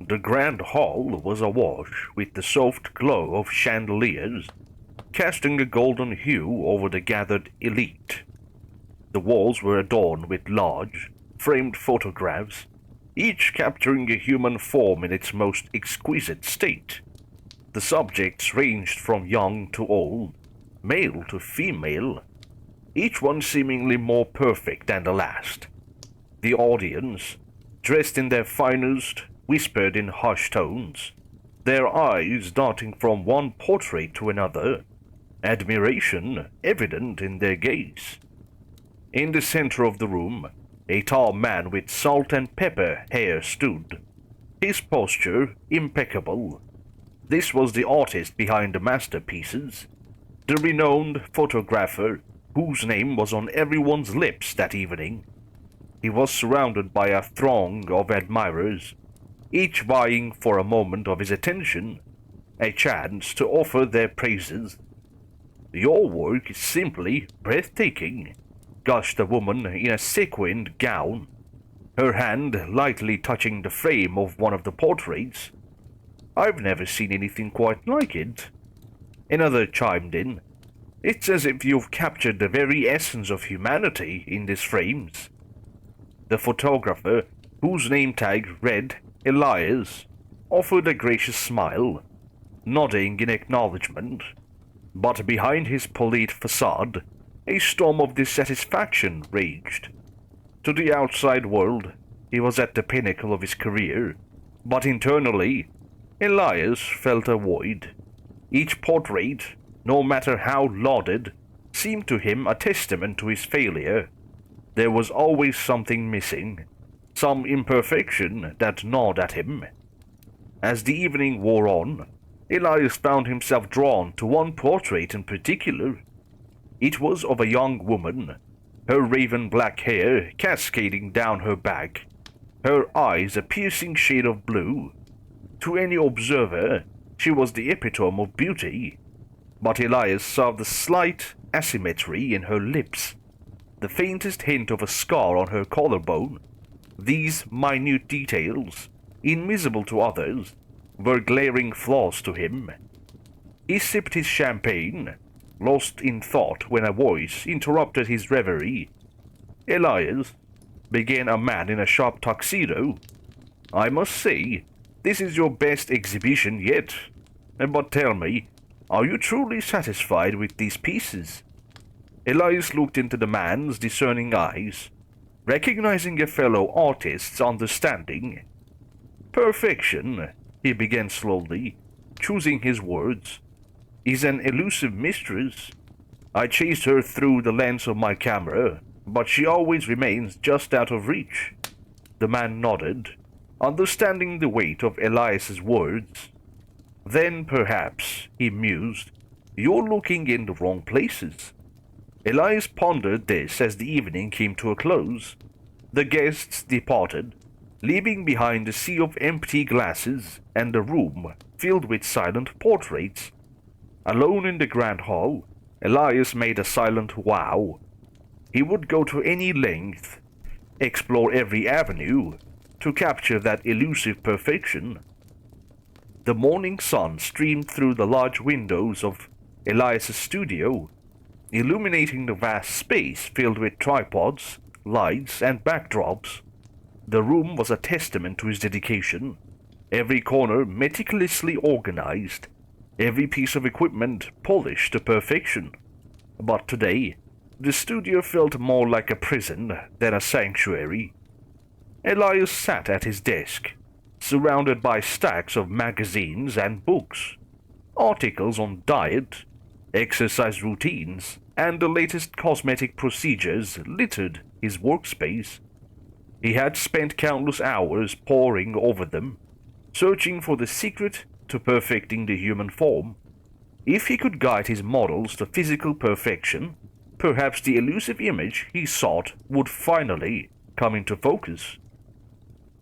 The grand hall was awash with the soft glow of chandeliers, casting a golden hue over the gathered elite. The walls were adorned with large, framed photographs, each capturing a human form in its most exquisite state. The subjects ranged from young to old, male to female, each one seemingly more perfect than the last. The audience, dressed in their finest, whispered in hushed tones, their eyes darting from one portrait to another, admiration evident in their gaze. In the center of the room, a tall man with salt and pepper hair stood, his posture impeccable. This was the artist behind the masterpieces, the renowned photographer whose name was on everyone's lips that evening. He was surrounded by a throng of admirers, each vying for a moment of his attention, a chance to offer their praises. "Your work is simply breathtaking," gushed a woman in a sequined gown, her hand lightly touching the frame of one of the portraits. "I've never seen anything quite like it." Another chimed in. "It's as if you've captured the very essence of humanity in these frames." The photographer, whose name tag read Elias, offered a gracious smile, nodding in acknowledgement, but behind his polite facade, a storm of dissatisfaction raged. To the outside world, he was at the pinnacle of his career, but internally, Elias felt a void. Each portrait, no matter how lauded, seemed to him a testament to his failure. There was always something missing, some imperfection that gnawed at him. As the evening wore on, Elias found himself drawn to one portrait in particular. It was of a young woman, her raven black hair cascading down her back, her eyes a piercing shade of blue. To any observer, she was the epitome of beauty, but Elias saw the slight asymmetry in her lips, the faintest hint of a scar on her collarbone. These minute details, invisible to others, were glaring flaws to him. He sipped his champagne, lost in thought when a voice interrupted his reverie. "Elias," began a man in a sharp tuxedo, "I must say, this is your best exhibition yet. But tell me, are you truly satisfied with these pieces?" Elias looked into the man's discerning eyes, recognizing a fellow artist's understanding. "Perfection," he began slowly, choosing his words, "is an elusive mistress. I chased her through the lens of my camera, but she always remains just out of reach." The man nodded, understanding the weight of Elias's words. "Then perhaps," he mused, "you're looking in the wrong places." Elias pondered this as the evening came to a close. The guests departed, leaving behind a sea of empty glasses and a room filled with silent portraits. Alone in the grand hall, Elias made a silent vow. He would go to any length, explore every avenue, to capture that elusive perfection. The morning sun streamed through the large windows of Elias's studio, illuminating the vast space filled with tripods, lights, and backdrops. The room was a testament to his dedication, every corner meticulously organized, every piece of equipment polished to perfection. But today, the studio felt more like a prison than a sanctuary. Elias sat at his desk, surrounded by stacks of magazines and books, articles on diet, exercise routines, and the latest cosmetic procedures littered his workspace. He had spent countless hours poring over them, searching for the secret to perfecting the human form. If he could guide his models to physical perfection, perhaps the elusive image he sought would finally come into focus.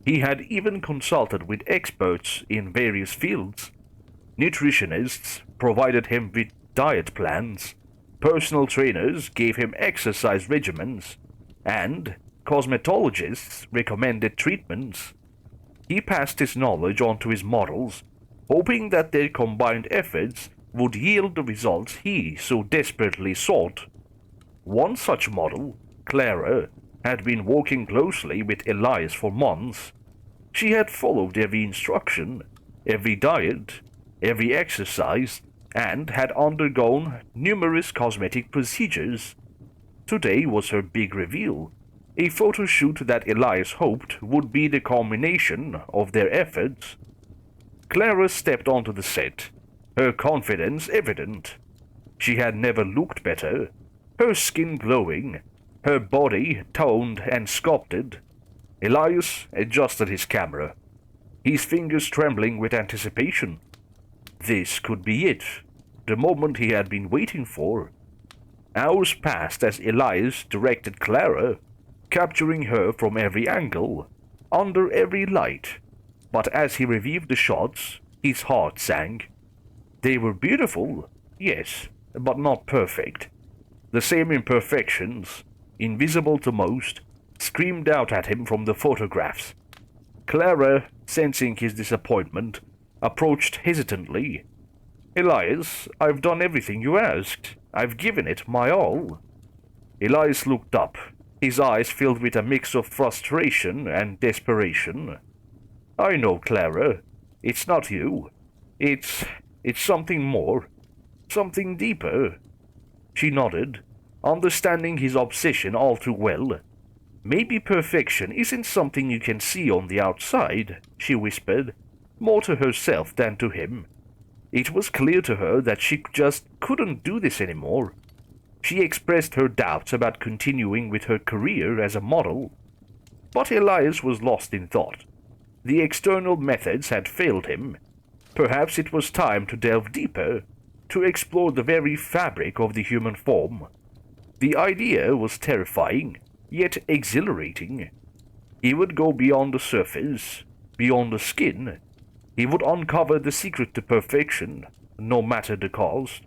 He had even consulted with experts in various fields. Nutritionists provided him with diet plans, personal trainers gave him exercise regimens, and cosmetologists recommended treatments. He passed his knowledge on to his models, hoping that their combined efforts would yield the results he so desperately sought. One such model, Clara, had been working closely with Elias for months. She had followed every instruction, every diet, every exercise, and had undergone numerous cosmetic procedures. Today was her big reveal, a photo shoot that Elias hoped would be the culmination of their efforts. Clara stepped onto the set, her confidence evident. She had never looked better, her skin glowing, her body toned and sculpted. Elias adjusted his camera, his fingers trembling with anticipation. This could be it, the moment he had been waiting for. Hours passed as Elias directed Clara, capturing her from every angle, under every light. But as he reviewed the shots, his heart sank. They were beautiful, yes, but not perfect. The same imperfections, invisible to most, screamed out at him from the photographs. Clara, sensing his disappointment, approached hesitantly. "Elias, I've done everything you asked. I've given it my all." Elias looked up, his eyes filled with a mix of frustration and desperation. "I know, Clara. It's not you. It's something more. Something deeper." She nodded, understanding his obsession all too well. "Maybe perfection isn't something you can see on the outside," she whispered, more to herself than to him. It was clear to her that she just couldn't do this anymore. She expressed her doubts about continuing with her career as a model. But Elias was lost in thought. The external methods had failed him. Perhaps it was time to delve deeper, to explore the very fabric of the human form. The idea was terrifying, yet exhilarating. He would go beyond the surface, beyond the skin. He would uncover the secret to perfection, no matter the cost.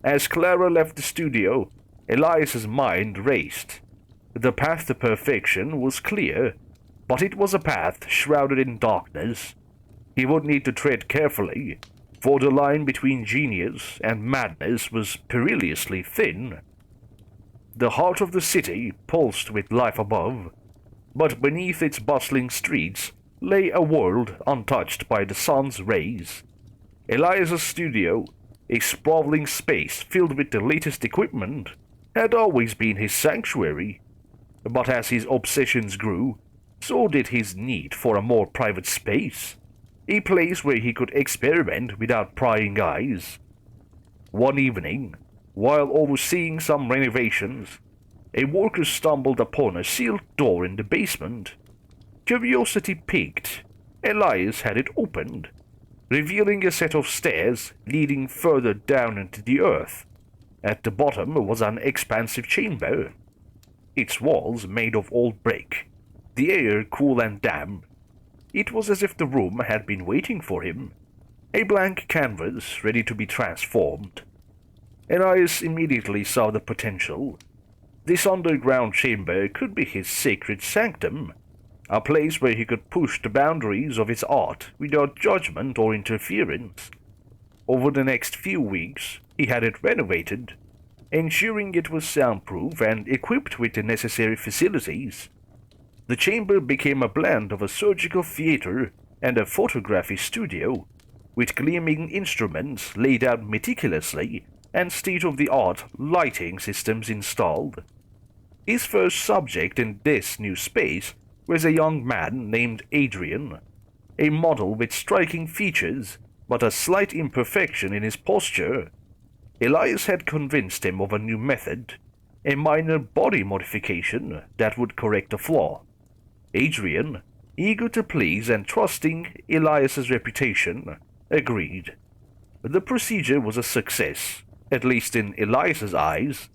As Clara left the studio, Elias's mind raced. The path to perfection was clear, but it was a path shrouded in darkness. He would need to tread carefully, for the line between genius and madness was perilously thin. The heart of the city pulsed with life above, but beneath its bustling streets lay a world untouched by the sun's rays. Elias's studio, a sprawling space filled with the latest equipment, had always been his sanctuary. But as his obsessions grew, so did his need for a more private space, a place where he could experiment without prying eyes. One evening, while overseeing some renovations, a worker stumbled upon a sealed door in the basement. Curiosity piqued. Elias had it opened, revealing a set of stairs leading further down into the earth. At the bottom was an expansive chamber, its walls made of old brick, the air cool and damp. It was as if the room had been waiting for him, a blank canvas ready to be transformed. Elias immediately saw the potential. This underground chamber could be his sacred sanctum, a place where he could push the boundaries of his art without judgment or interference. Over the next few weeks, he had it renovated, ensuring it was soundproof and equipped with the necessary facilities. The chamber became a blend of a surgical theater and a photography studio, with gleaming instruments laid out meticulously and state-of-the-art lighting systems installed. His first subject in this new space was a young man named Adrian, a model with striking features but a slight imperfection in his posture. Elias had convinced him of a new method, a minor body modification that would correct a flaw. Adrian, eager to please and trusting Elias's reputation, agreed. The procedure was a success, at least in Elias's eyes,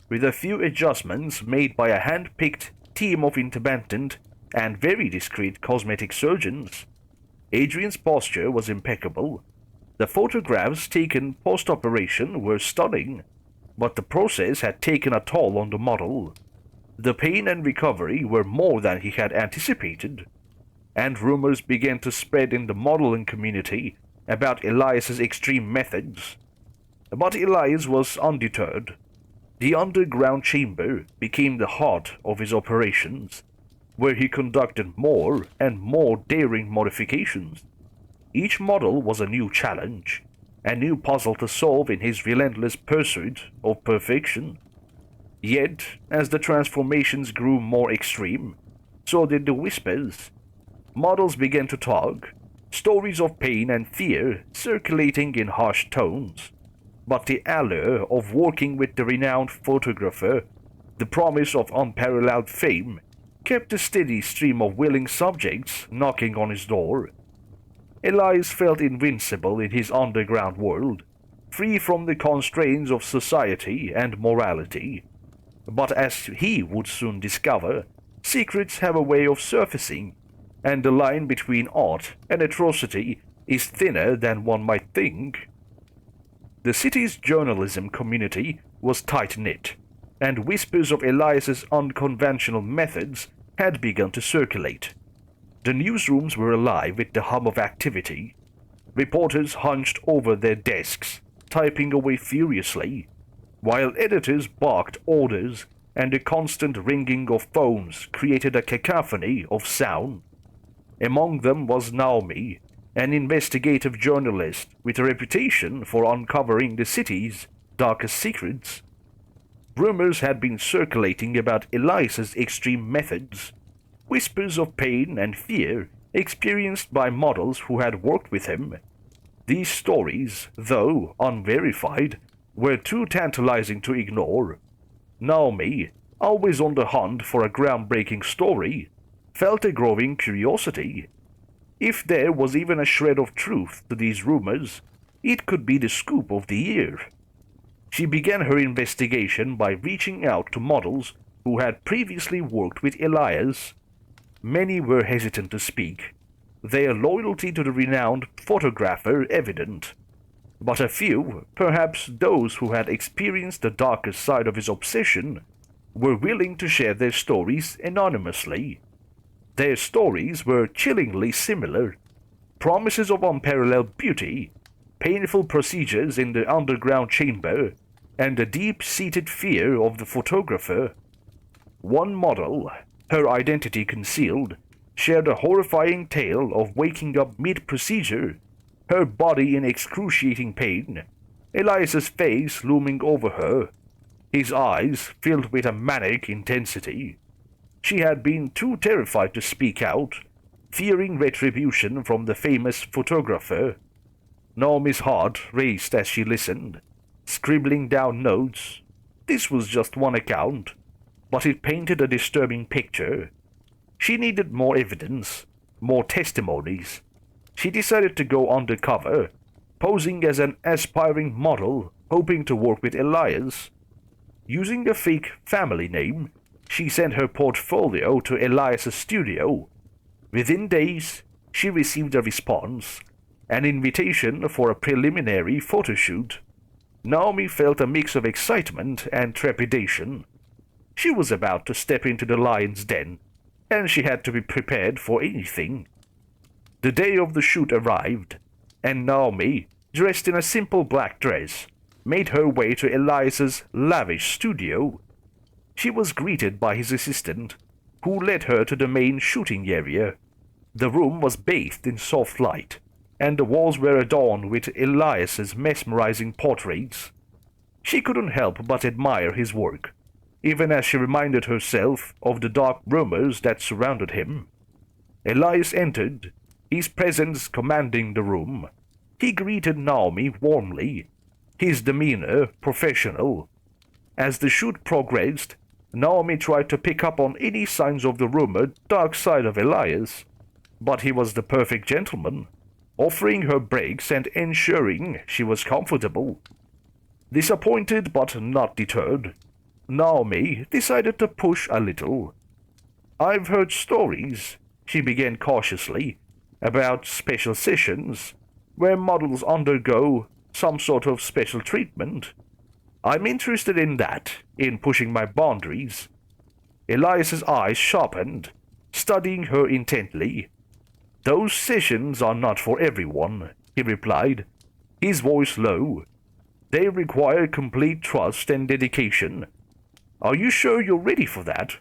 with a few adjustments made by a hand-picked team of independent and very discreet cosmetic surgeons. Adrian's posture was impeccable. The photographs taken post-operation were stunning, but the process had taken a toll on the model. The pain and recovery were more than he had anticipated. and rumors began to spread in the modeling community about Elias's extreme methods. But Elias was undeterred. The underground chamber became the heart of his operations, where he conducted more and more daring modifications. Each model was a new challenge, a new puzzle to solve in his relentless pursuit of perfection. Yet, as the transformations grew more extreme, so did the whispers. Models began to talk, stories of pain and fear circulating in harsh tones. But the allure of working with the renowned photographer, the promise of unparalleled fame, kept a steady stream of willing subjects knocking on his door. Elias felt invincible in his underground world, free from the constraints of society and morality. But as he would soon discover, secrets have a way of surfacing, and the line between art and atrocity is thinner than one might think. The city's journalism community was tight-knit, and whispers of Elias's unconventional methods had begun to circulate. The newsrooms were alive with the hum of activity. Reporters hunched over their desks, typing away furiously, while editors barked orders and the constant ringing of phones created a cacophony of sound. Among them was Naomi, an investigative journalist with a reputation for uncovering the city's darkest secrets. Rumors had been circulating about Elias's extreme methods, whispers of pain and fear experienced by models who had worked with him. These stories, though unverified, were too tantalizing to ignore. Naomi, always on the hunt for a groundbreaking story, felt a growing curiosity. If there was even a shred of truth to these rumors, it could be the scoop of the year. She began her investigation by reaching out to models who had previously worked with Elias. Many were hesitant to speak, their loyalty to the renowned photographer evident. But a few, perhaps those who had experienced the darker side of his obsession, were willing to share their stories anonymously. Their stories were chillingly similar: promises of unparalleled beauty, painful procedures in the underground chamber, and the deep-seated fear of the photographer. One model, her identity concealed, shared a horrifying tale of waking up mid-procedure, her body in excruciating pain, Elias's face looming over her, his eyes filled with a manic intensity. She had been too terrified to speak out, fearing retribution from the famous photographer. Naomi's heart raced as she listened, scribbling down notes. This was just one account, but it painted a disturbing picture. She needed more evidence, more testimonies. She decided to go undercover, posing as an aspiring model hoping to work with Elias. Using a fake family name, she sent her portfolio to Elias's studio. Within days, she received a response, an invitation for a preliminary photo shoot. Naomi felt a mix of excitement and trepidation. She was about to step into the lion's den, and she had to be prepared for anything. The day of the shoot arrived, and Naomi, dressed in a simple black dress, made her way to Elias's lavish studio. She was greeted by his assistant, who led her to the main shooting area. The room was bathed in soft light, and the walls were adorned with Elias's mesmerizing portraits. She couldn't help but admire his work, even as she reminded herself of the dark rumors that surrounded him. Elias entered, his presence commanding the room. He greeted Naomi warmly, his demeanor professional. As the shoot progressed, Naomi tried to pick up on any signs of the rumored dark side of Elias, but he was the perfect gentleman, offering her breaks and ensuring she was comfortable. Disappointed but not deterred, Naomi decided to push a little. "I've heard stories," she began cautiously, "about special sessions where models undergo some sort of special treatment. I'm interested in that, in pushing my boundaries." Elias's eyes sharpened, studying her intently. "Those sessions are not for everyone," he replied, his voice low. "They require complete trust and dedication. Are you sure you're ready for that?"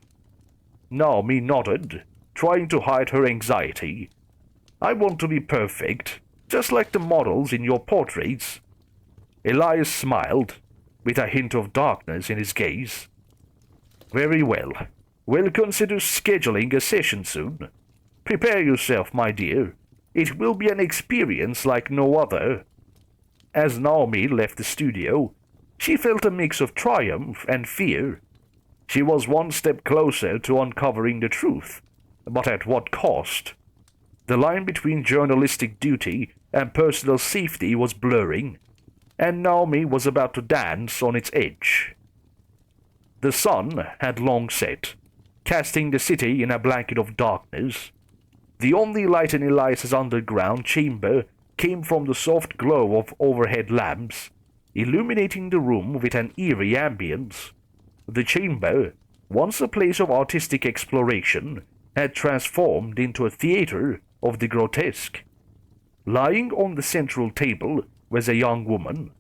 Naomi nodded, trying to hide her anxiety. "I want to be perfect, just like the models in your portraits." Elias smiled, with a hint of darkness in his gaze. "Very well. We'll consider scheduling a session soon. Prepare yourself, my dear. It will be an experience like no other." As Naomi left the studio, she felt a mix of triumph and fear. She was one step closer to uncovering the truth, but at what cost? The line between journalistic duty and personal safety was blurring, and Naomi was about to dance on its edge. The sun had long set, casting the city in a blanket of darkness. The only light in Elias's underground chamber came from the soft glow of overhead lamps, illuminating the room with an eerie ambience. The chamber, once a place of artistic exploration, had transformed into a theater of the grotesque. Lying on the central table was a young woman,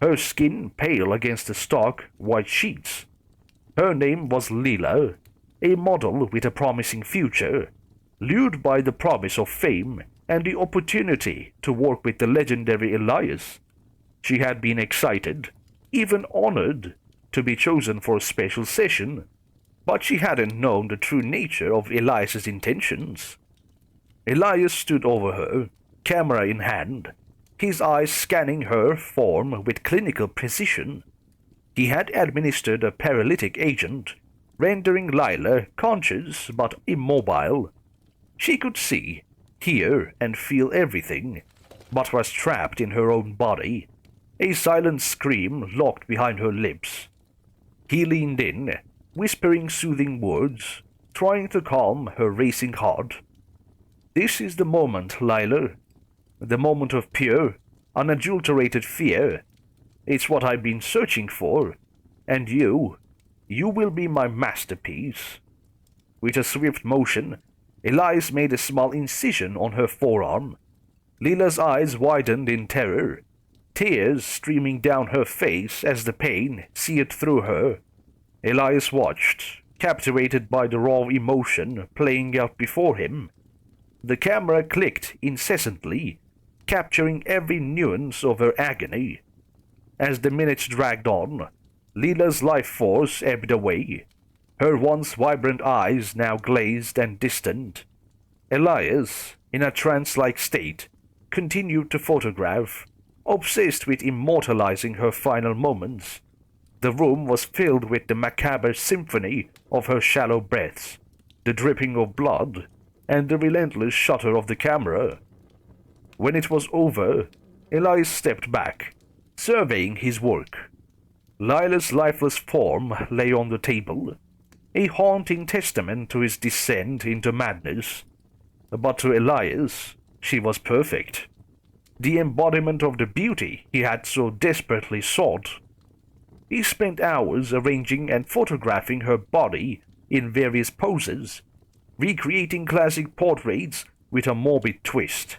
her skin pale against the stark white sheets. Her name was Lilah, a model with a promising future, lured by the promise of fame and the opportunity to work with the legendary Elias. She had been excited, even honored, to be chosen for a special session, but she hadn't known the true nature of Elias's intentions. Elias stood over her, camera in hand, his eyes scanning her form with clinical precision. He had administered a paralytic agent, rendering Lilah conscious but immobile. She could see, hear, and feel everything, but was trapped in her own body, a silent scream locked behind her lips. He leaned in, whispering soothing words, trying to calm her racing heart. "This is the moment, Lilah. The moment of pure, unadulterated fear. It's what I've been searching for. And you will be my masterpiece." With a swift motion, Elias made a small incision on her forearm. Lilah's eyes widened in terror, tears streaming down her face as the pain seared through her. Elias watched, captivated by the raw emotion playing out before him. The camera clicked incessantly, capturing every nuance of her agony. As the minutes dragged on, Lilah's life force ebbed away, her once vibrant eyes now glazed and distant. Elias, in a trance-like state, continued to photograph, obsessed with immortalizing her final moments. The room was filled with the macabre symphony of her shallow breaths, the dripping of blood, and the relentless shudder of the camera. When it was over, Elias stepped back, surveying his work. Lilah's lifeless form lay on the table, a haunting testament to his descent into madness. But to Elias, she was perfect, the embodiment of the beauty he had so desperately sought. He spent hours arranging and photographing her body in various poses, recreating classic portraits with a morbid twist.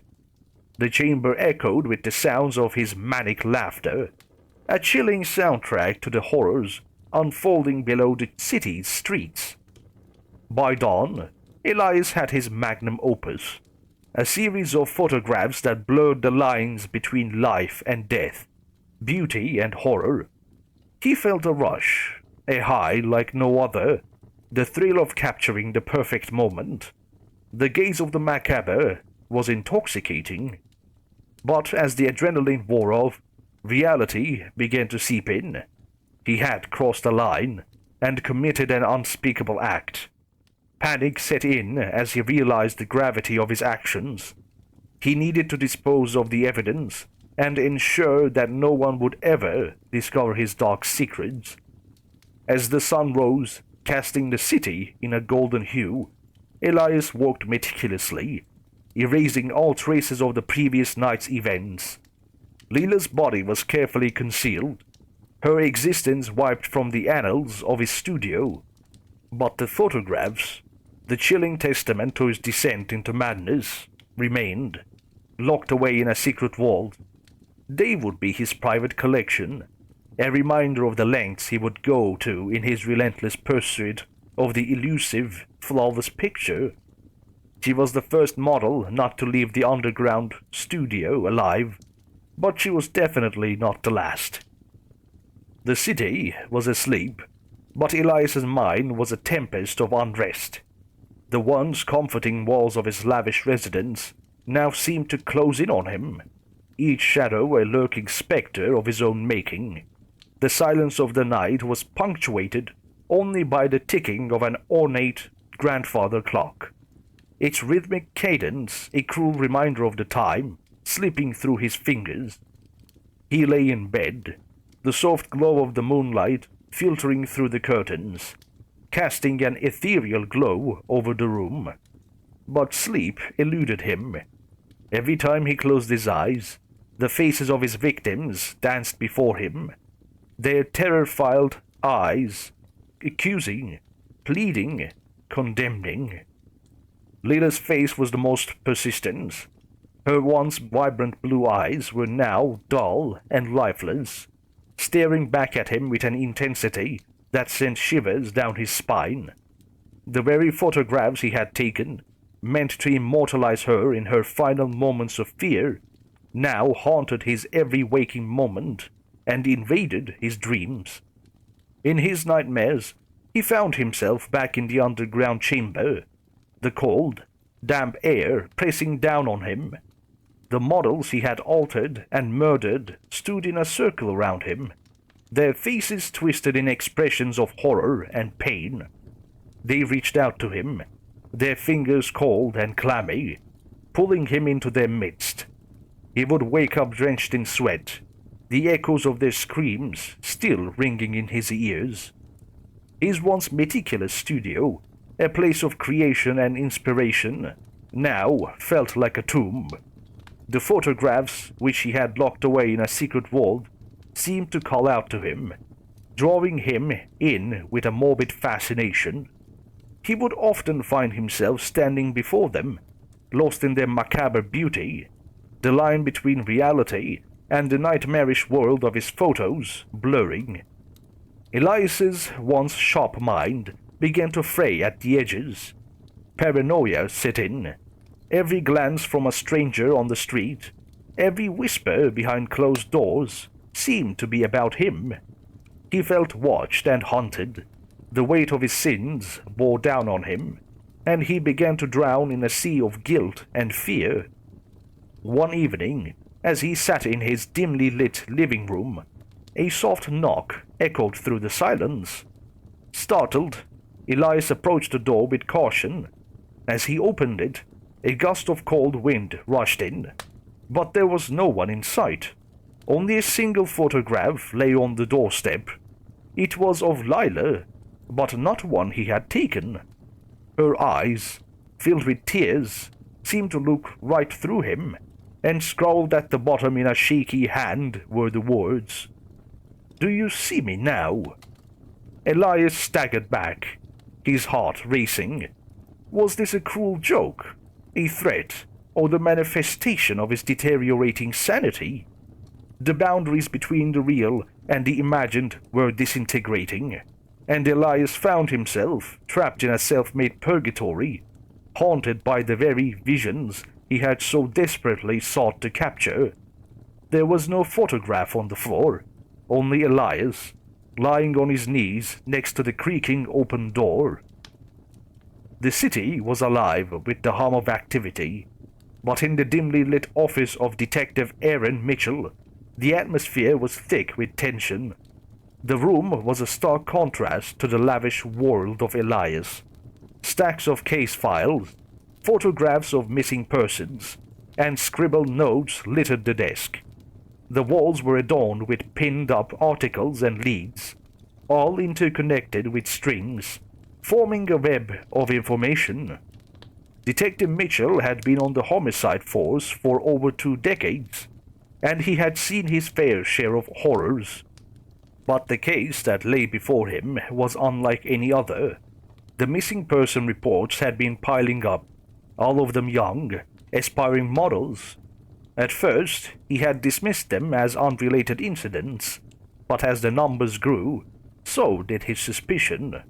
The chamber echoed with the sounds of his manic laughter, a chilling soundtrack to the horrors unfolding below the city's streets. By dawn, Elias had his magnum opus, a series of photographs that blurred the lines between life and death, beauty and horror. He felt a rush, a high like no other, the thrill of capturing the perfect moment. The gaze of the macabre was intoxicating. But as the adrenaline wore off, reality began to seep in. He had crossed a line and committed an unspeakable act. Panic set in as he realized the gravity of his actions. He needed to dispose of the evidence and ensure that no one would ever discover his dark secrets. As the sun rose, casting the city in a golden hue, Elias worked meticulously, erasing all traces of the previous night's events. Lilah's body was carefully concealed, her existence wiped from the annals of his studio. But the photographs, the chilling testament to his descent into madness, remained, locked away in a secret vault. They would be his private collection, a reminder of the lengths he would go to in his relentless pursuit of the elusive, flawless picture. She was the first model not to leave the underground studio alive, but she was definitely not the last. The city was asleep, but Elias's mind was a tempest of unrest. The once comforting walls of his lavish residence now seemed to close in on him, each shadow a lurking spectre of his own making. The silence of the night was punctuated only by the ticking of an ornate grandfather clock, its rhythmic cadence a cruel reminder of the time slipping through his fingers. He lay in bed, the soft glow of the moonlight filtering through the curtains, casting an ethereal glow over the room. But sleep eluded him. Every time he closed his eyes, the faces of his victims danced before him, their terror-filled eyes accusing, pleading, condemning. Lilah's face was the most persistent. Her once vibrant blue eyes were now dull and lifeless, staring back at him with an intensity that sent shivers down his spine. The very photographs he had taken, meant to immortalize her in her final moments of fear, now haunted his every waking moment and invaded his dreams. In his nightmares, he found himself back in the underground chamber, the cold, damp air pressing down on him. The models he had altered and murdered stood in a circle around him, their faces twisted in expressions of horror and pain. They reached out to him, their fingers cold and clammy, pulling him into their midst. He would wake up drenched in sweat, the echoes of their screams still ringing in his ears. His once meticulous studio, a place of creation and inspiration, now felt like a tomb. The photographs, which he had locked away in a secret vault, seemed to call out to him, drawing him in with a morbid fascination. He would often find himself standing before them, lost in their macabre beauty, the line between reality and the nightmarish world of his photos blurring. Elias's once sharp mind began to fray at the edges. Paranoia set in. Every glance from a stranger on the street, every whisper behind closed doors, seemed to be about him. He felt watched and hunted. The weight of his sins bore down on him, and he began to drown in a sea of guilt and fear. One evening, as he sat in his dimly lit living room, a soft knock echoed through the silence. Startled, Elias approached the door with caution. As he opened it, a gust of cold wind rushed in, but there was no one in sight. Only a single photograph lay on the doorstep. It was of Lilah, but not one he had taken. Her eyes, filled with tears, seemed to look right through him, and scrawled at the bottom in a shaky hand were the words, "Do you see me now?" Elias staggered back, his heart racing. Was this a cruel joke, a threat, or the manifestation of his deteriorating sanity? The boundaries between the real and the imagined were disintegrating, and Elias found himself trapped in a self-made purgatory, haunted by the very visions he had so desperately sought to capture. There was no photograph on the floor, only Elias, lying on his knees next to the creaking open door. The city was alive with the hum of activity, but in the dimly lit office of Detective Aaron Mitchell, the atmosphere was thick with tension. The room was a stark contrast to the lavish world of Elias. Stacks of case files, photographs of missing persons, and scribbled notes littered the desk. The walls were adorned with pinned-up articles and leads, all interconnected with strings, forming a web of information. Detective Mitchell had been on the homicide force for over 2 decades, and he had seen his fair share of horrors. But the case that lay before him was unlike any other. The missing person reports had been piling up, all of them young, aspiring models. At first, he had dismissed them as unrelated incidents, but as the numbers grew, so did his suspicion.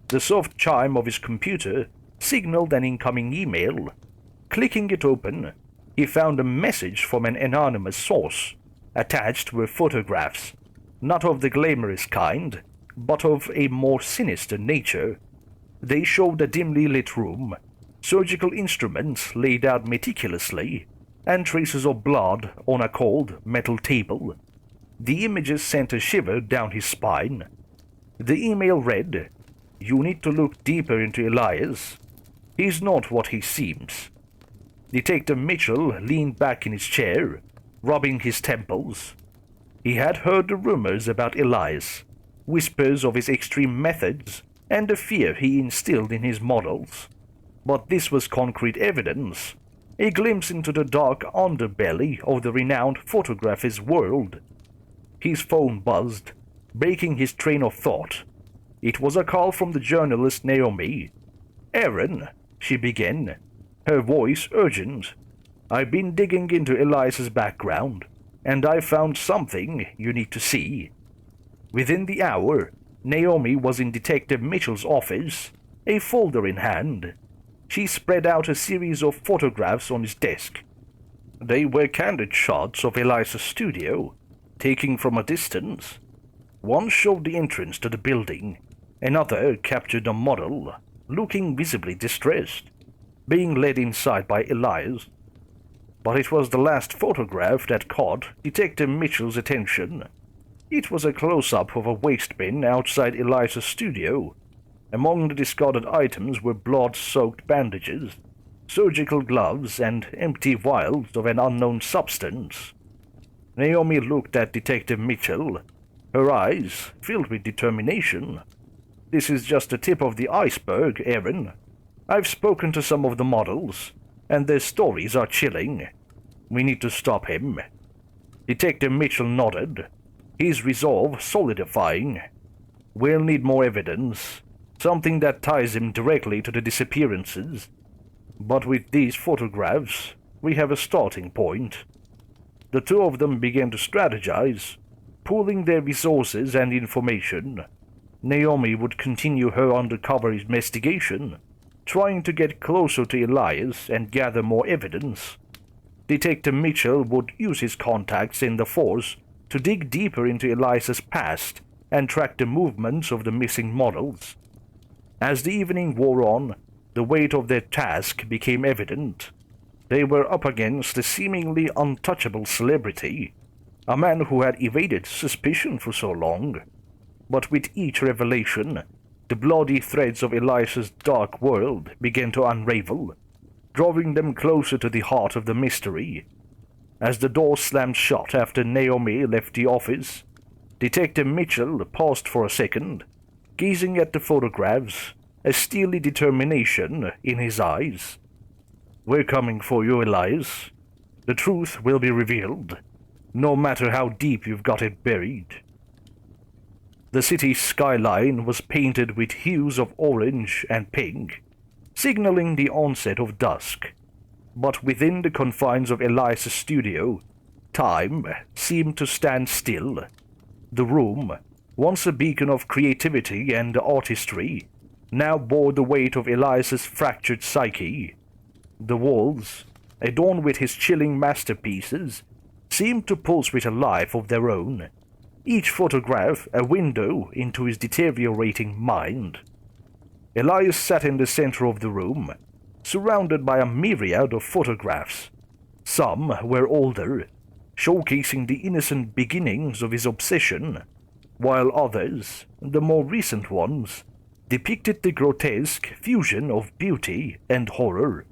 The soft chime of his computer signaled an incoming email. Clicking it open, he found a message from an anonymous source. Attached were photographs, not of the glamorous kind, but of a more sinister nature. They showed a dimly lit room, surgical instruments laid out meticulously, and traces of blood on a cold metal table. The images sent a shiver down his spine. The email read, "You need to look deeper into Elias. He's not what he seems." Detective Mitchell leaned back in his chair, rubbing his temples. He had heard the rumors about Elias, whispers of his extreme methods, and the fear he instilled in his models. But this was concrete evidence, a glimpse into the dark underbelly of the renowned photographer's world. His phone buzzed, breaking his train of thought. It was a call from the journalist Naomi. "Aaron," she began, her voice urgent, "I've been digging into Elias's background, and I found something you need to see." Within the hour, Naomi was in Detective Mitchell's office, a folder in hand. She spread out a series of photographs on his desk. They were candid shots of Elias's studio, taken from a distance. One showed the entrance to the building, another captured a model, looking visibly distressed, being led inside by Elias. But it was the last photograph that caught Detective Mitchell's attention. It was a close-up of a waste bin outside Elias's studio. Among the discarded items were blood-soaked bandages, surgical gloves, and empty vials of an unknown substance. Naomi looked at Detective Mitchell, her eyes filled with determination. "This is just the tip of the iceberg, Aaron. I've spoken to some of the models, and their stories are chilling. We need to stop him." Detective Mitchell nodded, his resolve solidifying. "We'll need more evidence, something that ties him directly to the disappearances. But with these photographs, we have a starting point." The two of them began to strategize, pooling their resources and information. Naomi would continue her undercover investigation, trying to get closer to Elias and gather more evidence. Detective Mitchell would use his contacts in the force to dig deeper into Elias's past and track the movements of the missing models. As the evening wore on, the weight of their task became evident. They were up against a seemingly untouchable celebrity, a man who had evaded suspicion for so long. But with each revelation, the bloody threads of Elias's dark world began to unravel, drawing them closer to the heart of the mystery. As the door slammed shut after Naomi left the office, Detective Mitchell paused for a second, gazing at the photographs, a steely determination in his eyes. "We're coming for you, Elias. The truth will be revealed, no matter how deep you've got it buried." The city's skyline was painted with hues of orange and pink, signaling the onset of dusk. But within the confines of Elias' studio, time seemed to stand still. The room, once a beacon of creativity and artistry, now bore the weight of Elias' fractured psyche. The walls, adorned with his chilling masterpieces, seemed to pulse with a life of their own, each photograph a window into his deteriorating mind. Elias sat in the center of the room, surrounded by a myriad of photographs. Some were older, showcasing the innocent beginnings of his obsession, while others, the more recent ones, depicted the grotesque fusion of beauty and horror.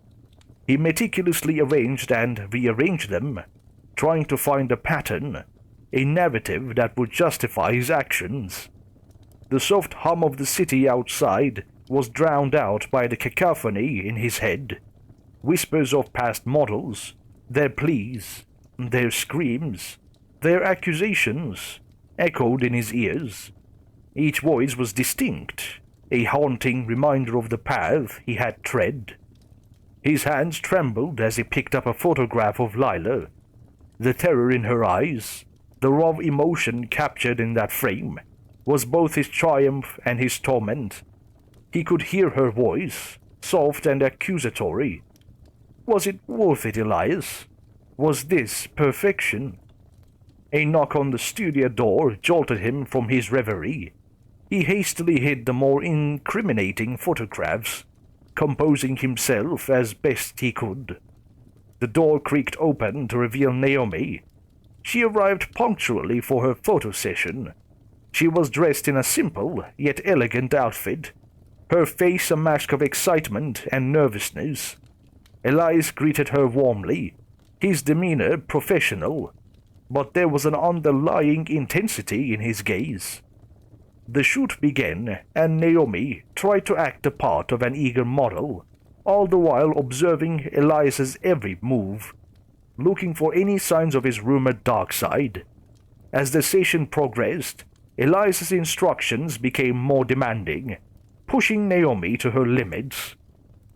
He meticulously arranged and rearranged them, trying to find a pattern, a narrative that would justify his actions. The soft hum of the city outside was drowned out by the cacophony in his head. Whispers of past models, their pleas, their screams, their accusations, echoed in his ears. Each voice was distinct, a haunting reminder of the path he had tread. His hands trembled as he picked up a photograph of Lilah. The terror in her eyes, the raw emotion captured in that frame, was both his triumph and his torment. He could hear her voice, soft and accusatory. Was it worth it, Elias? Was this perfection? A knock on the studio door jolted him from his reverie. He hastily hid the more incriminating photographs, composing himself as best he could. The door creaked open to reveal Naomi. She arrived punctually for her photo session. She was dressed in a simple yet elegant outfit, her face a mask of excitement and nervousness. Elias greeted her warmly, his demeanor professional, but there was an underlying intensity in his gaze. The shoot began, and Naomi tried to act the part of an eager model, all the while observing Elias's every move, looking for any signs of his rumored dark side. As the session progressed, Elias's instructions became more demanding, pushing Naomi to her limits.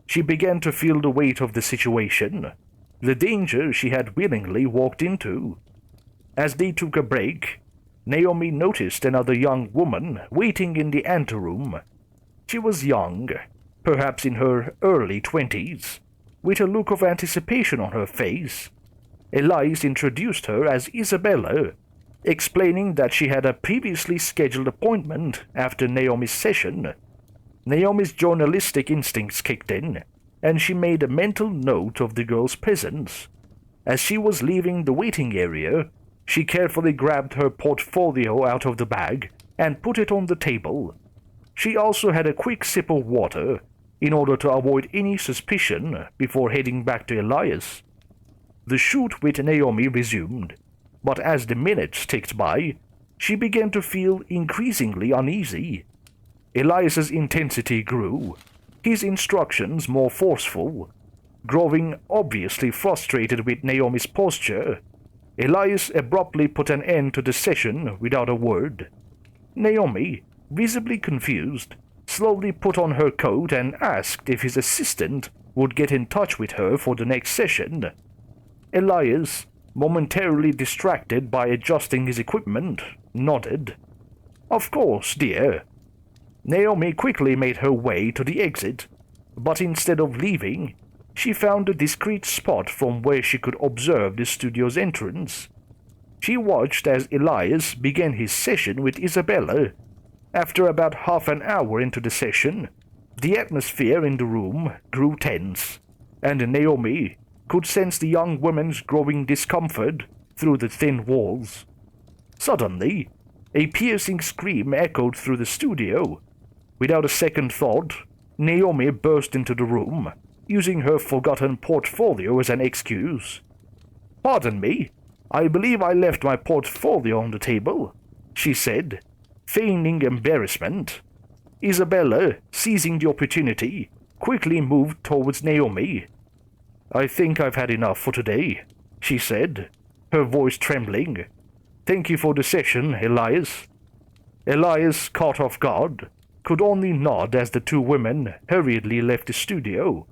She began to feel the weight of the situation, the danger she had willingly walked into. As they took a break, Naomi noticed another young woman waiting in the anteroom. She was young, perhaps in her early 20s, with a look of anticipation on her face. Elias introduced her as Isabella, explaining that she had a previously scheduled appointment after Naomi's session. Naomi's journalistic instincts kicked in, and she made a mental note of the girl's presence. As she was leaving the waiting area, she carefully grabbed her portfolio out of the bag and put it on the table. She also had a quick sip of water in order to avoid any suspicion before heading back to Elias. The shoot with Naomi resumed, but as the minutes ticked by, she began to feel increasingly uneasy. Elias's intensity grew, his instructions more forceful. Growing obviously frustrated with Naomi's posture, Elias abruptly put an end to the session without a word. Naomi, visibly confused, slowly put on her coat and asked if his assistant would get in touch with her for the next session. Elias, momentarily distracted by adjusting his equipment, nodded. "Of course, dear." Naomi quickly made her way to the exit, but instead of leaving, she found a discreet spot from where she could observe the studio's entrance. She watched as Elias began his session with Isabella. After about half an hour into the session, the atmosphere in the room grew tense, and Naomi could sense the young woman's growing discomfort through the thin walls. Suddenly, a piercing scream echoed through the studio. Without a second thought, Naomi burst into the room, using her forgotten portfolio as an excuse. "Pardon me, I believe I left my portfolio on the table," she said, feigning embarrassment. Isabella, seizing the opportunity, quickly moved towards Naomi. "I think I've had enough for today," she said, her voice trembling. "Thank you for the session, Elias." Elias, caught off guard, could only nod as the two women hurriedly left the studio.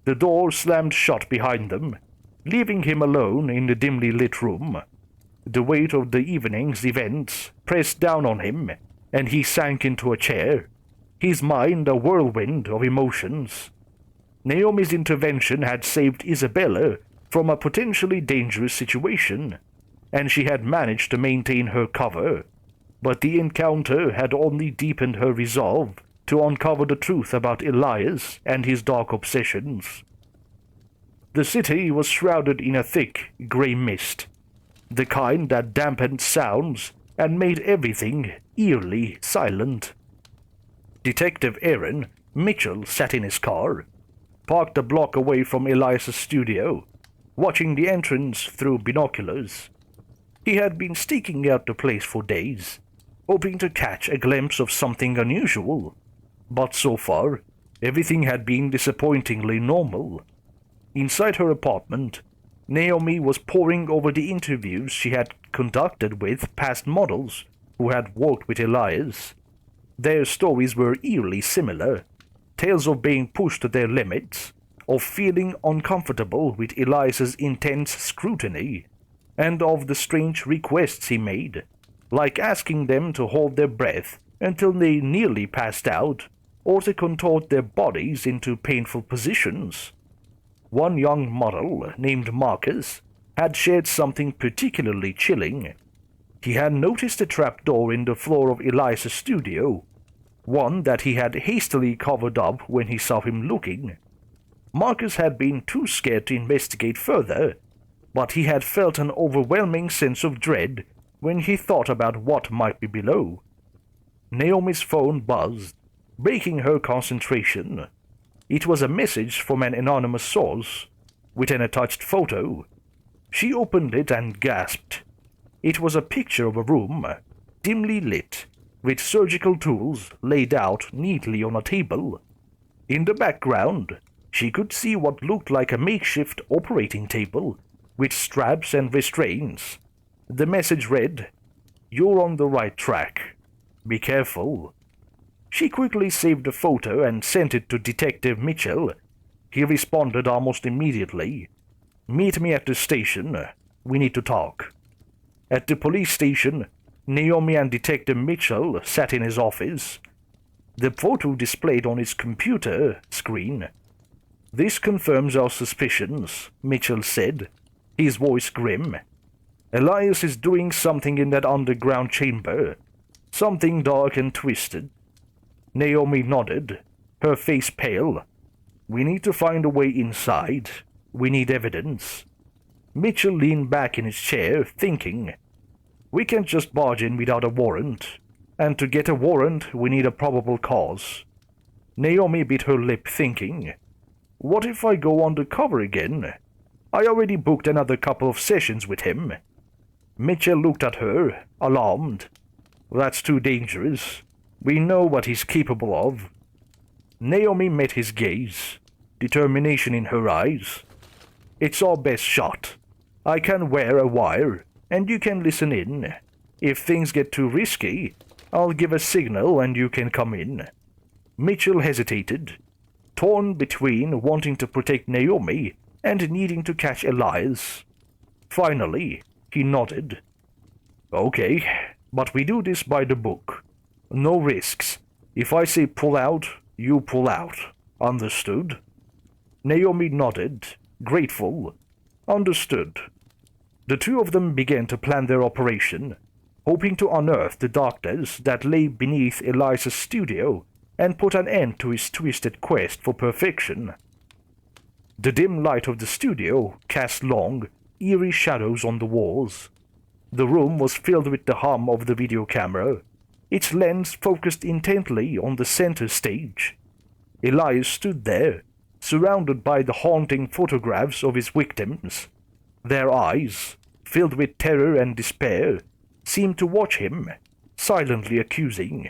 The door slammed shut behind them, leaving him alone in the dimly lit room. The weight of the evening's events pressed down on him, and he sank into a chair, his mind a whirlwind of emotions. Naomi's intervention had saved Isabella from a potentially dangerous situation, and she had managed to maintain her cover, but the encounter had only deepened her resolve to uncover the truth about Elias and his dark obsessions. The city was shrouded in a thick, grey mist, the kind that dampened sounds and made everything eerily silent. Detective Aaron Mitchell sat in his car, parked a block away from Elias's studio, watching the entrance through binoculars. He had been staking out the place for days, hoping to catch a glimpse of something unusual, but so far, everything had been disappointingly normal. Inside her apartment, Naomi was poring over the interviews she had conducted with past models who had worked with Elias. Their stories were eerily similar, tales of being pushed to their limits, of feeling uncomfortable with Eliza's intense scrutiny, and of the strange requests he made, like asking them to hold their breath until they nearly passed out, or to contort their bodies into painful positions. One young model, named Marcus, had shared something particularly chilling. He had noticed a trapdoor in the floor of Eliza's studio, one that he had hastily covered up when he saw him looking. Marcus had been too scared to investigate further, but he had felt an overwhelming sense of dread when he thought about what might be below. Naomi's phone buzzed, breaking her concentration. It was a message from an anonymous source, with an attached photo. She opened it and gasped. It was a picture of a room, dimly lit, with surgical tools laid out neatly on a table. In the background, she could see what looked like a makeshift operating table, with straps and restraints. The message read, "You're on the right track. Be careful." She quickly saved the photo and sent it to Detective Mitchell. He responded almost immediately. "Meet me at the station. We need to talk." At the police station, Naomi and Detective Mitchell sat in his office. The photo displayed on his computer screen. "This confirms our suspicions," Mitchell said, his voice grim. "Elias is doing something in that underground chamber. Something dark and twisted." Naomi nodded, her face pale. "We need to find a way inside. We need evidence." Mitchell leaned back in his chair, thinking. "We can't just barge in without a warrant, and to get a warrant we need a probable cause." Naomi bit her lip, thinking, "What if I go undercover again? I already booked another couple of sessions with him." Mitchell looked at her, alarmed. "That's too dangerous. We know what he's capable of." Naomi met his gaze, determination in her eyes. "It's our best shot. I can wear a wire, and you can listen in. If things get too risky, I'll give a signal and you can come in." Mitchell hesitated, torn between wanting to protect Naomi and needing to catch Elias. Finally, he nodded. "Okay, but we do this by the book. No risks. If I say pull out, you pull out. Understood?" Naomi nodded, grateful. Understood. The two of them began to plan their operation, hoping to unearth the darkness that lay beneath Eliza's studio and put an end to his twisted quest for perfection. The dim light of the studio cast long, eerie shadows on the walls. The room was filled with the hum of the video camera, its lens focused intently on the center stage. Elias stood there, surrounded by the haunting photographs of his victims. Their eyes, filled with terror and despair, seemed to watch him, silently accusing.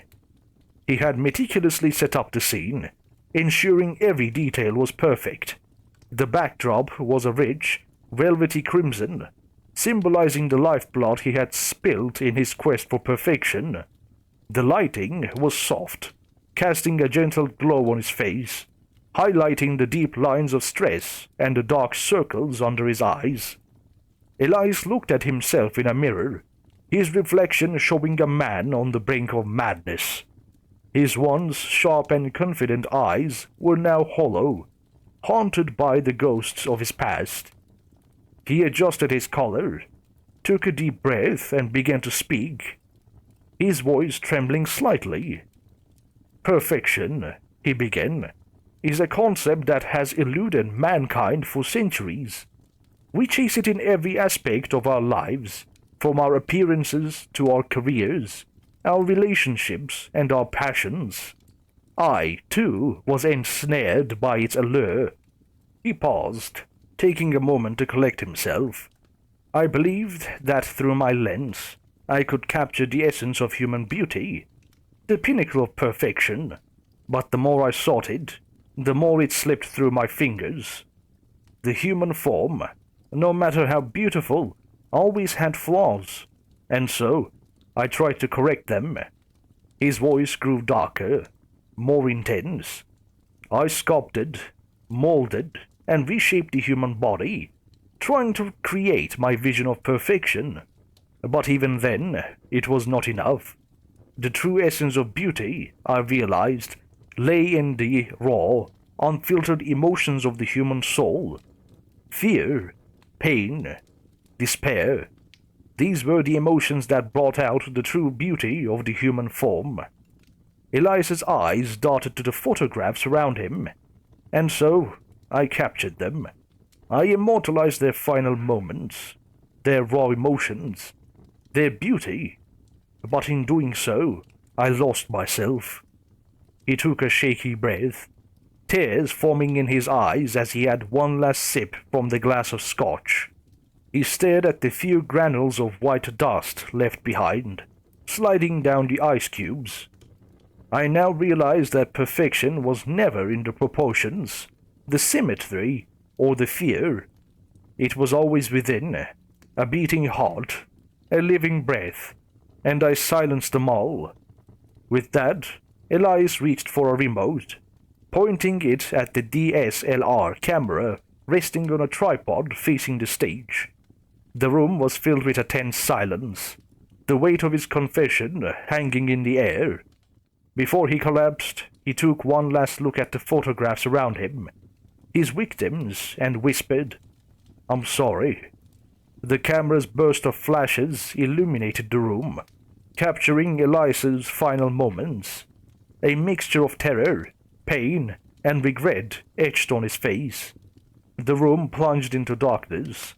He had meticulously set up the scene, ensuring every detail was perfect. The backdrop was a rich, velvety crimson, symbolizing the lifeblood he had spilled in his quest for perfection. The lighting was soft, casting a gentle glow on his face, highlighting the deep lines of stress and the dark circles under his eyes. Elias looked at himself in a mirror, his reflection showing a man on the brink of madness. His once sharp and confident eyes were now hollow, haunted by the ghosts of his past. He adjusted his collar, took a deep breath, and began to speak, his voice trembling slightly. "Perfection," he began, "is a concept that has eluded mankind for centuries. We chase it in every aspect of our lives, from our appearances to our careers, our relationships, and our passions. I, too, was ensnared by its allure." He paused, taking a moment to collect himself. "I believed that through my lens, I could capture the essence of human beauty, the pinnacle of perfection, but the more I sought it, the more it slipped through my fingers. The human form, no matter how beautiful, always had flaws, and so I tried to correct them." His voice grew darker, more intense. "I sculpted, molded, and reshaped the human body, trying to create my vision of perfection. But even then, it was not enough. The true essence of beauty, I realized, lay in the raw, unfiltered emotions of the human soul. Fear, pain, despair. These were the emotions that brought out the true beauty of the human form. Elias's eyes darted to the photographs around him, and so I captured them. I immortalized their final moments, their raw emotions, their beauty, but in doing so, I lost myself. He took a shaky breath, tears forming in his eyes as he had one last sip from the glass of scotch. He stared at the few granules of white dust left behind, sliding down the ice cubes. I now realized that perfection was never in the proportions, the symmetry, or the fear. It was always within, a beating heart, a living breath, and I silenced them all. With that, Elias reached for a remote, pointing it at the DSLR camera resting on a tripod facing the stage. The room was filled with a tense silence, the weight of his confession hanging in the air. Before he collapsed, he took one last look at the photographs around him, his victims, and whispered, "I'm sorry." The camera's burst of flashes illuminated the room, capturing Elias's final moments. A mixture of terror, pain, and regret etched on his face. The room plunged into darkness,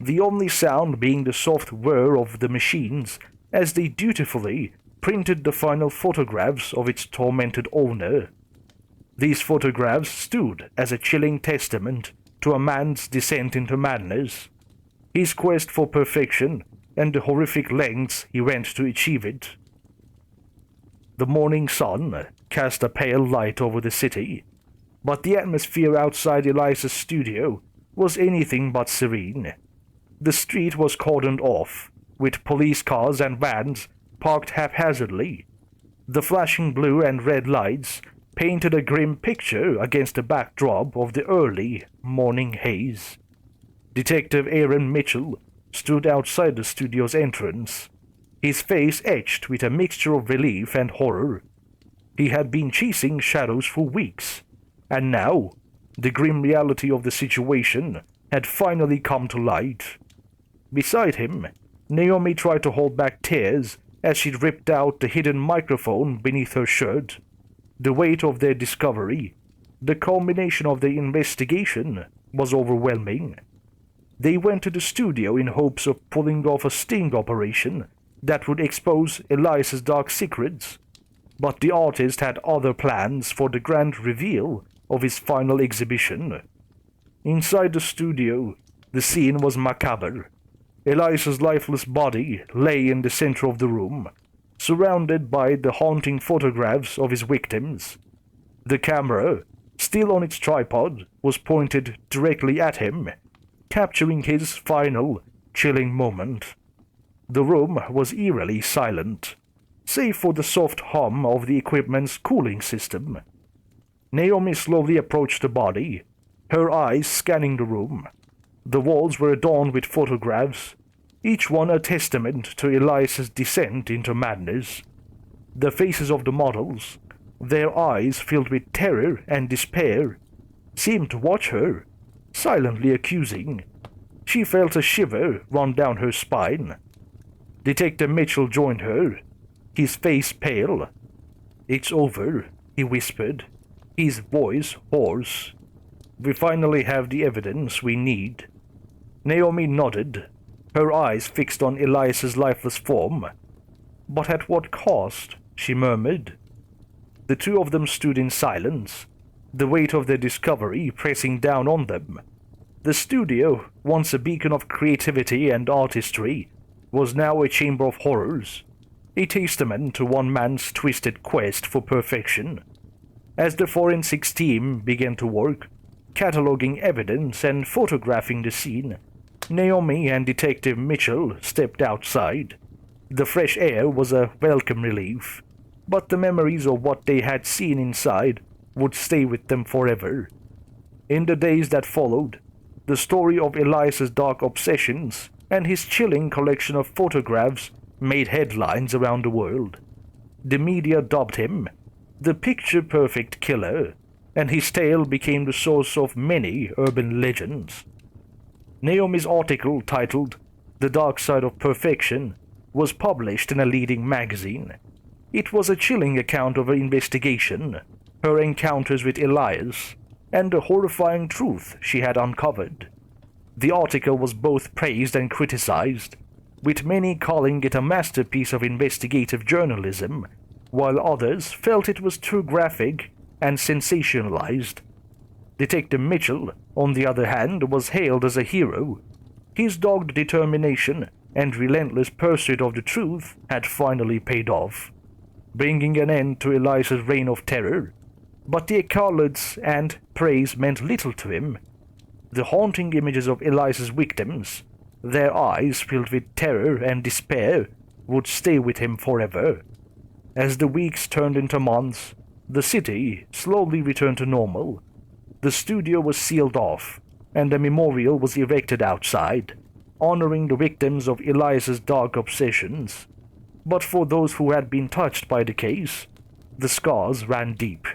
the only sound being the soft whir of the machines as they dutifully printed the final photographs of its tormented owner. These photographs stood as a chilling testament to a man's descent into madness, his quest for perfection, and the horrific lengths he went to achieve it. The morning sun cast a pale light over the city, but the atmosphere outside Elias's studio was anything but serene. The street was cordoned off, with police cars and vans parked haphazardly. The flashing blue and red lights painted a grim picture against the backdrop of the early morning haze. Detective Aaron Mitchell stood outside the studio's entrance, his face etched with a mixture of relief and horror. He had been chasing shadows for weeks, and now the grim reality of the situation had finally come to light. Beside him, Naomi tried to hold back tears as she ripped out the hidden microphone beneath her shirt. The weight of their discovery, the culmination of the investigation, was overwhelming. They went to the studio in hopes of pulling off a sting operation that would expose Elias's dark secrets, but the artist had other plans for the grand reveal of his final exhibition. Inside the studio, the scene was macabre. Elias's lifeless body lay in the center of the room, surrounded by the haunting photographs of his victims. The camera, still on its tripod, was pointed directly at him, capturing his final, chilling moment. The room was eerily silent, save for the soft hum of the equipment's cooling system. Naomi slowly approached the body, her eyes scanning the room. The walls were adorned with photographs, each one a testament to Elias's descent into madness. The faces of the models, their eyes filled with terror and despair, seemed to watch her, silently accusing. She felt a shiver run down her spine. Detective Mitchell joined her, his face pale. "It's over," he whispered, his voice hoarse. "We finally have the evidence we need." Naomi nodded, her eyes fixed on Elias's lifeless form. "But at what cost?" she murmured. The two of them stood in silence, the weight of their discovery pressing down on them. The studio, once a beacon of creativity and artistry, was now a chamber of horrors, a testament to one man's twisted quest for perfection. As the forensics team began to work, cataloging evidence and photographing the scene, Naomi and Detective Mitchell stepped outside. The fresh air was a welcome relief, but the memories of what they had seen inside would stay with them forever. In the days that followed, the story of Elias's dark obsessions and his chilling collection of photographs made headlines around the world. The media dubbed him the picture-perfect killer, and his tale became the source of many urban legends. Naomi's article titled "The Dark Side of Perfection" was published in a leading magazine. It was a chilling account of her investigation, her encounters with Elias, and the horrifying truth she had uncovered. The article was both praised and criticized, with many calling it a masterpiece of investigative journalism, while others felt it was too graphic and sensationalized. Detective Mitchell, on the other hand, was hailed as a hero. His dogged determination and relentless pursuit of the truth had finally paid off, bringing an end to Elias's reign of terror. But the accolades and praise meant little to him. The haunting images of Elias's victims, their eyes filled with terror and despair, would stay with him forever. As the weeks turned into months, the city slowly returned to normal. The studio was sealed off, and a memorial was erected outside, honoring the victims of Elias's dark obsessions. But for those who had been touched by the case, the scars ran deep.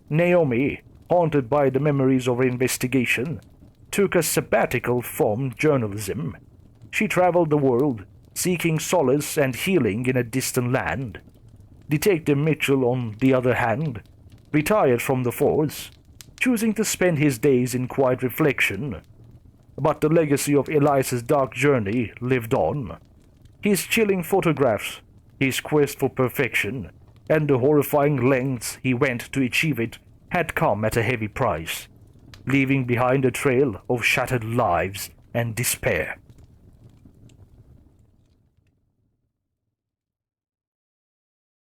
Naomi, haunted by the memories of her investigation, took a sabbatical from journalism. She traveled the world, seeking solace and healing in a distant land. Detective Mitchell, on the other hand, retired from the force, choosing to spend his days in quiet reflection. But the legacy of Elias's dark journey lived on. His chilling photographs, his quest for perfection, and the horrifying lengths he went to achieve it had come at a heavy price, leaving behind a trail of shattered lives and despair.